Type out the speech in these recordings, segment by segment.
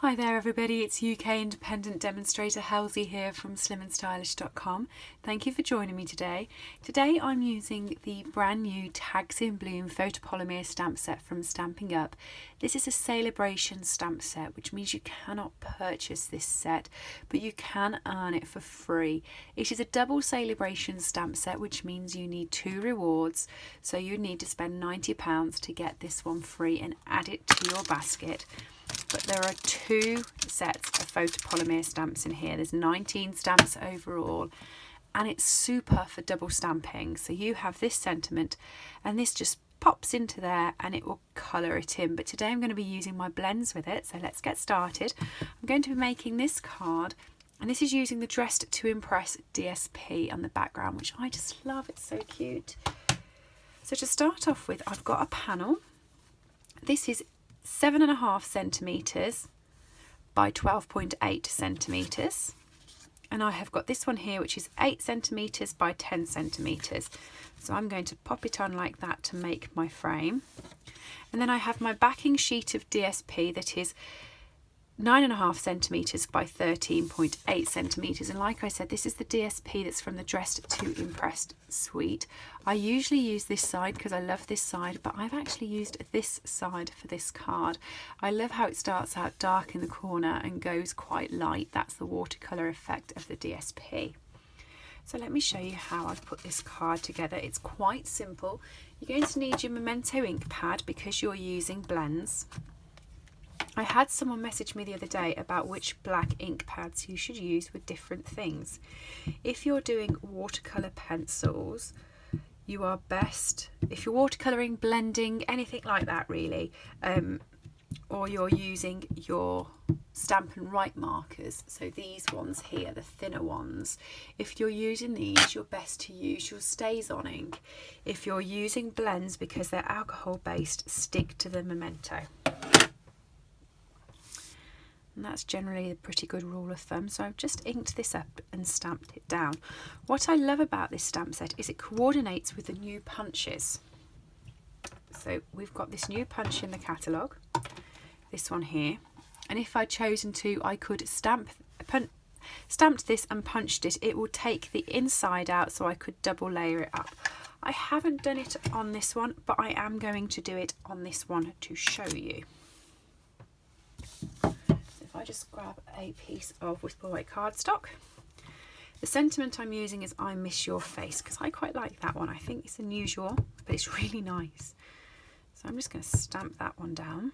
Hi there everybody, it's UK independent demonstrator Halsey here from slimandstylish.com. Thank you for joining me today. Today I'm using the brand new Tags in Bloom photopolymer stamp set from Stampin Up. This is a Sale-a-bration stamp set, which means you cannot purchase this set, but you can earn it for free. It is a double Sale-a-bration stamp set, which means you need 2 rewards, so you need to spend £90 to get this one free and add it to your basket. But there are 2 sets of photopolymer stamps in here. There's 19 stamps overall, and it's super for double stamping. So you have this sentiment and this just pops into there and it will colour it in. But today I'm going to be using my blends with it, so let's get started. I'm going to be making this card, and this is using the Dressed to Impress DSP on the background, which I just love. It's so cute. So to start off with, I've got a panel. This is 7.5 centimetres by 12.8 centimetres, and I have got this one here which is 8 centimetres by 10 centimetres. So I'm going to pop it on like that to make my frame, and then I have my backing sheet of DSP that is 9.5 centimetres by 13.8 centimetres, and like I said, this is the DSP that's from the Dressed to Impress suite. I usually use this side because I love this side, but I've actually used this side for this card. I love how it starts out dark in the corner and goes quite light. That's the watercolour effect of the DSP. So let me show you how I've put this card together. It's quite simple. You're going to need your Memento ink pad because you're using blends. I had someone message me the other day about which black ink pads you should use with different things. If you're doing watercolour pencils, you are best, if you're watercolouring, blending, anything like that really, or you're using your Stampin' Write markers, so these ones here, the thinner ones. If you're using these, you're best to use your StazOn ink. If you're using blends, because they're alcohol based, stick to the Memento. And that's generally a pretty good rule of thumb. So I've just inked this up and stamped it down. What I love about this stamp set is it coordinates with the new punches. So we've got this new punch in the catalogue, this one here. And if I'd chosen to, I could stamped this and punched it. It will take the inside out, so I could double layer it up. I haven't done it on this one, but I am going to do it on this one to show you. I just grab a piece of Whisper White cardstock. The sentiment I'm using is I Miss Your Face, because I quite like that one. I think it's unusual, but it's really nice. So I'm just going to stamp that one down.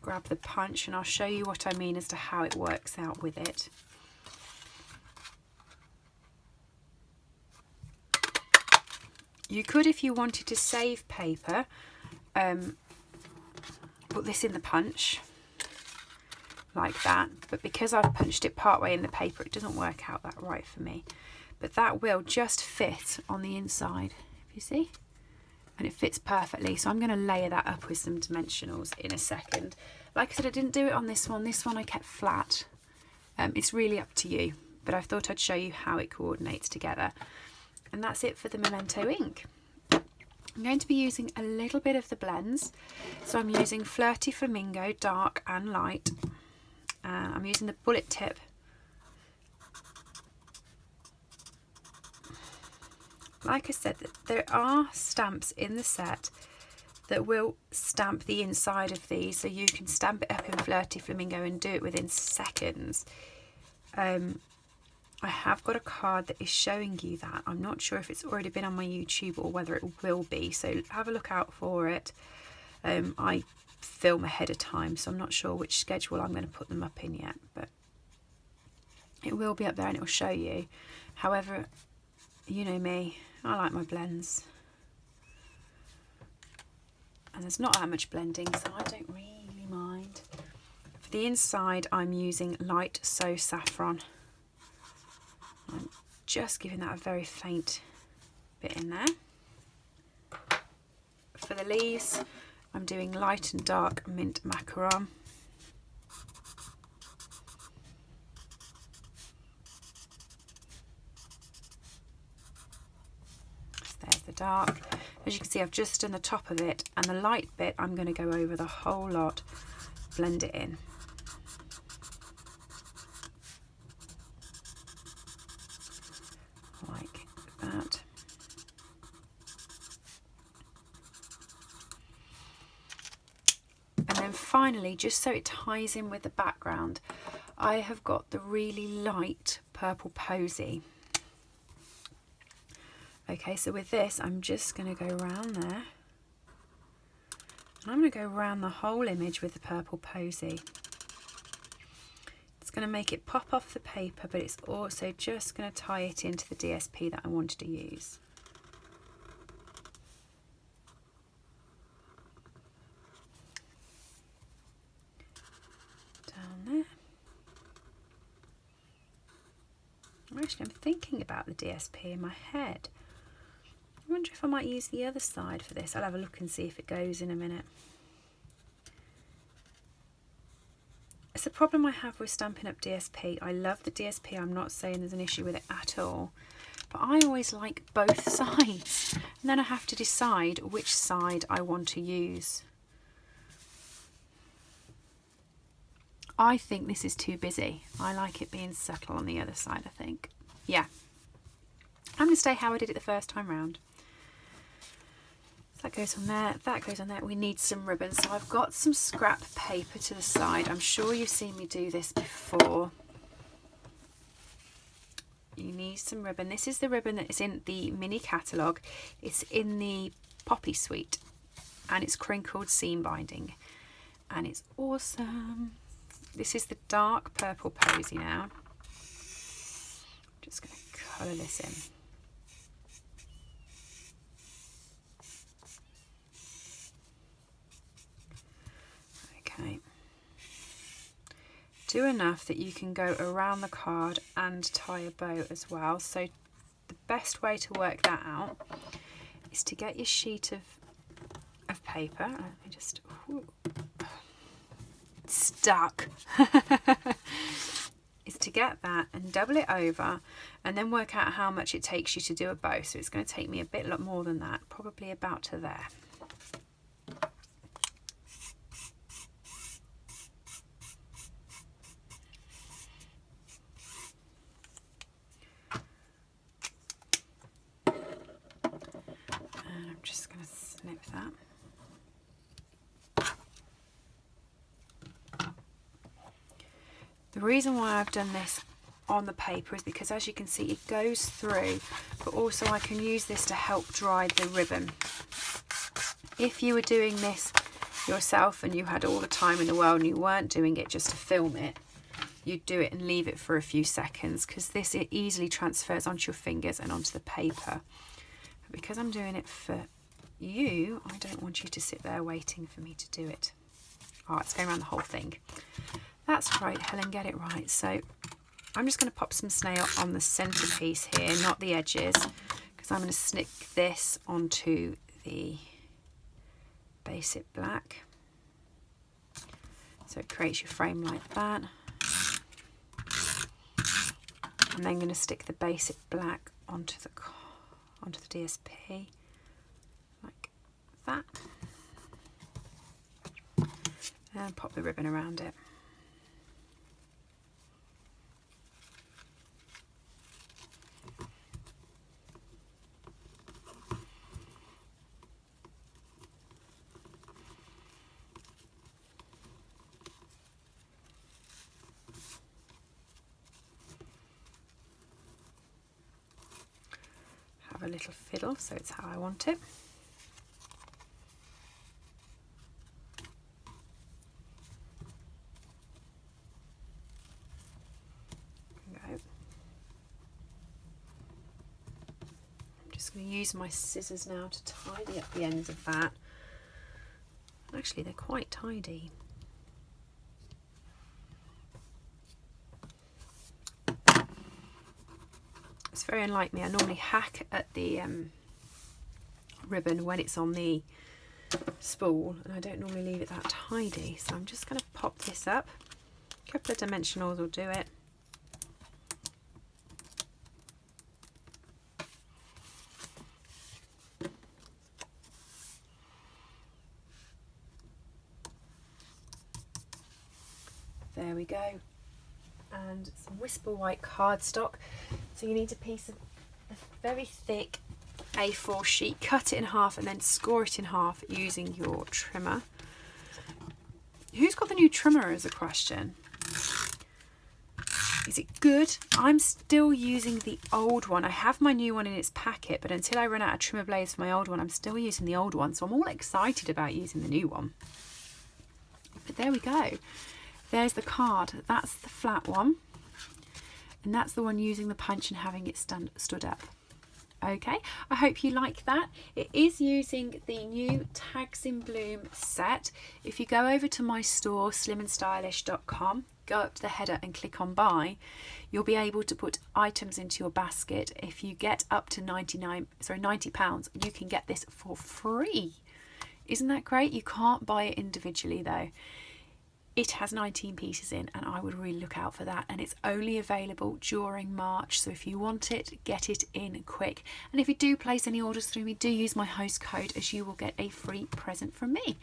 Grab the punch and I'll show you what I mean as to how it works out with it. You could, if you wanted to save paper, put this in the punch like that, but because I've punched it part way in the paper, it doesn't work out that right for me. But that will just fit on the inside, if you see, and it fits perfectly. So I'm going to layer that up with some dimensionals in a second. Like I said, I didn't do it on this one. This one I kept flat. It's really up to you, but I thought I'd show you how it coordinates together. And that's it for the Memento ink. I'm going to be using a little bit of the blends. So I'm using Flirty Flamingo, dark and light. I'm using the bullet tip. Like I said, there are stamps in the set that will stamp the inside of these, so you can stamp it up in Flirty Flamingo and do it within seconds. I have got a card that is showing you that. I'm not sure if it's already been on my YouTube or whether it will be, so have a look out for it. I film ahead of time, so I'm not sure which schedule I'm going to put them up in yet, but it will be up there and it will show you. However, you know me, I like my blends. And there's not that much blending, so I don't really mind. For the inside, I'm using Light So Saffron. I'm just giving that a very faint bit in there. For the leaves, I'm doing Light and Dark Mint Macaron. So there's the dark. As you can see, I've just done the top of it, and the light bit I'm going to go over the whole lot, blend it in. Like that. And then finally, just so it ties in with the background, I have got the really light purple posy. Okay, so with this, I'm just going to go around there. And I'm going to go around the whole image with the purple posy. It's going to make it pop off the paper, but it's also just going to tie it into the DSP that I wanted to use. Down there. Actually, I'm thinking about the DSP in my head. I wonder if I might use the other side for this. I'll have a look and see if it goes in a minute. It's a problem I have with Stampin' Up! DSP. I love the DSP. I'm not saying there's an issue with it at all. But I always like both sides. And then I have to decide which side I want to use. I think this is too busy. I like it being subtle on the other side, I think. Yeah. I'm going to stay how I did it the first time round. So that goes on there, that goes on there. We need some ribbon. So I've got some scrap paper to the side. I'm sure you've seen me do this before. You need some ribbon. This is the ribbon that is in the mini catalogue. It's in the Poppy Suite. And it's crinkled seam binding. And it's awesome. This is the dark purple posy now. Just going to colour this in. Okay. Do enough that you can go around the card and tie a bow as well. So the best way to work that out is to get your sheet of paper. Let me just... Whoo, stuck. Is to get that and double it over and then work out how much it takes you to do a bow. So it's going to take me a bit more than that, probably about to there. And I'm just going to snip that. The reason why I've done this on the paper is because, as you can see, it goes through, but also I can use this to help dry the ribbon. If you were doing this yourself and you had all the time in the world and you weren't doing it just to film it, you'd do it and leave it for a few seconds, because this, it easily transfers onto your fingers and onto the paper. But because I'm doing it for you, I don't want you to sit there waiting for me to do it. Oh, it's going around the whole thing. That's right, Helen, get it right. So I'm just going to pop some snail on the centerpiece here, not the edges, because I'm going to stick this onto the basic black. So it creates your frame like that. I'm then going to stick the basic black onto the DSP like that, and pop the ribbon around it. A little fiddle, so it's how I want it. There we go. I'm just going to use my scissors now to tidy up the ends of that. Actually, they're quite tidy. It's very unlike me. I normally hack at the ribbon when it's on the spool, and I don't normally leave it that tidy. So I'm just going to pop this up. A couple of dimensionals will do it. we go. And some Whisper White cardstock. So you need a piece of a very thick A4 sheet. Cut it in half and then score it in half using your trimmer. Who's got the new trimmer is a question. Is it good? I'm still using the old one. I have my new one in its packet, but until I run out of trimmer blades for my old one, I'm still using the old one. So I'm all excited about using the new one. But there we go. There's the card. That's the flat one. And that's the one using the punch and having it stood up. Okay, I hope you like that. It is using the new Tags in Bloom set. If you go over to my store, stampinup.com, go up to the header and click on buy, you'll be able to put items into your basket. If you get up to £90, you can get this for free. Isn't that great? You can't buy it individually though. It has 19 pieces in, and I would really look out for that, and it's only available during March, so if you want it, get it in quick. And if you do place any orders through me, do use my host code, as you will get a free present from me.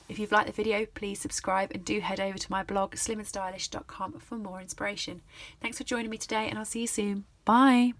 If you've liked the video, please subscribe and do head over to my blog slimandstylish.com for more inspiration. Thanks for joining me today, and I'll see you soon. Bye.